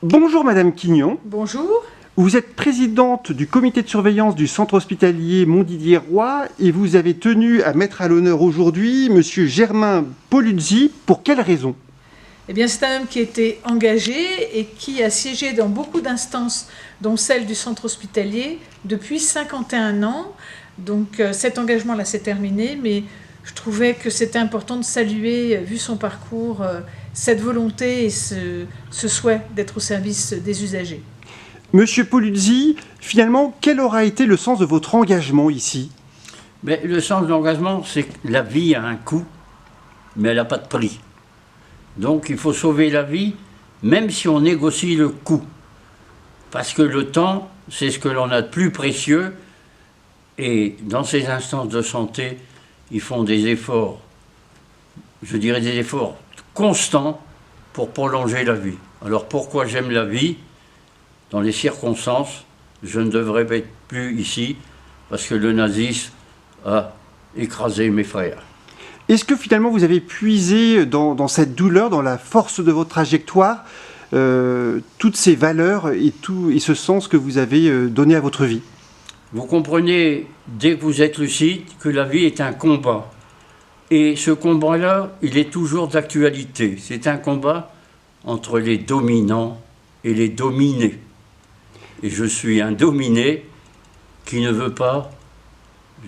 Bonjour Madame Quignon. Bonjour. Vous êtes présidente du comité de surveillance du centre hospitalier Montdidier-Roi et vous avez tenu à mettre à l'honneur aujourd'hui Monsieur Germain Poluzzi. Pour quelle raison? Eh bien, c'est un homme qui était engagé et qui a siégé dans beaucoup d'instances, dont celle du centre hospitalier, depuis 51 ans. Donc cet engagement-là s'est terminé, mais je trouvais que c'était important de saluer, vu son parcours, cette volonté et ce souhait d'être au service des usagers. Monsieur Poluzzi, finalement, quel aura été le sens de votre engagement ici? Le sens de l'engagement, c'est que la vie a un coût, mais elle n'a pas de prix. Donc il faut sauver la vie, même si on négocie le coût. Parce que le temps, c'est ce que l'on a de plus précieux. Et dans ces instances de santé, ils font des efforts, je dirais des efforts constants pour prolonger la vie. Alors pourquoi j'aime la vie? Dans les circonstances, je ne devrais être plus ici, parce que le nazisme a écrasé mes frères. Est-ce que finalement vous avez puisé dans cette douleur, dans la force de votre trajectoire, toutes ces valeurs et ce sens que vous avez donné à votre vie? Vous comprenez, dès que vous êtes lucide, que la vie est un combat. Et ce combat-là, il est toujours d'actualité. C'est un combat entre les dominants et les dominés. Et je suis un dominé qui ne veut pas,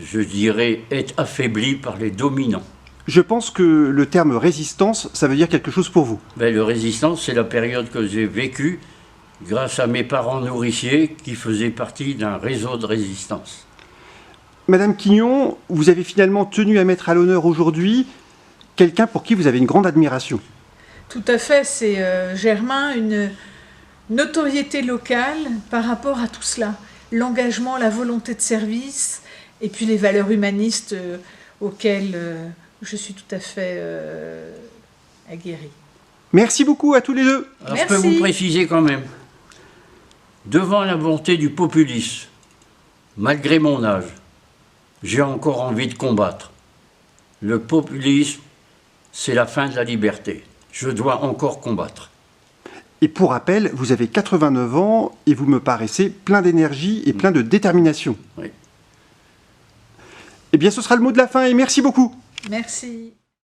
je dirais, être affaibli par les dominants. Je pense que le terme résistance, ça veut dire quelque chose pour vous. Le résistance, c'est la période que j'ai vécue grâce à mes parents nourriciers qui faisaient partie d'un réseau de résistance. Madame Quignon, vous avez finalement tenu à mettre à l'honneur aujourd'hui quelqu'un pour qui vous avez une grande admiration. Tout à fait, c'est Germain, une notoriété locale par rapport à tout cela. L'engagement, la volonté de service et puis les valeurs humanistes auxquelles je suis tout à fait aguerrie. Merci beaucoup à tous les deux. Alors, je peux vous préciser quand même, devant la volonté du populisme, malgré mon âge, j'ai encore envie de combattre. Le populisme, c'est la fin de la liberté. Je dois encore combattre. Et pour rappel, vous avez 89 ans et vous me paraissez plein d'énergie et plein de détermination. Oui. Eh bien, ce sera le mot de la fin et merci beaucoup. Merci.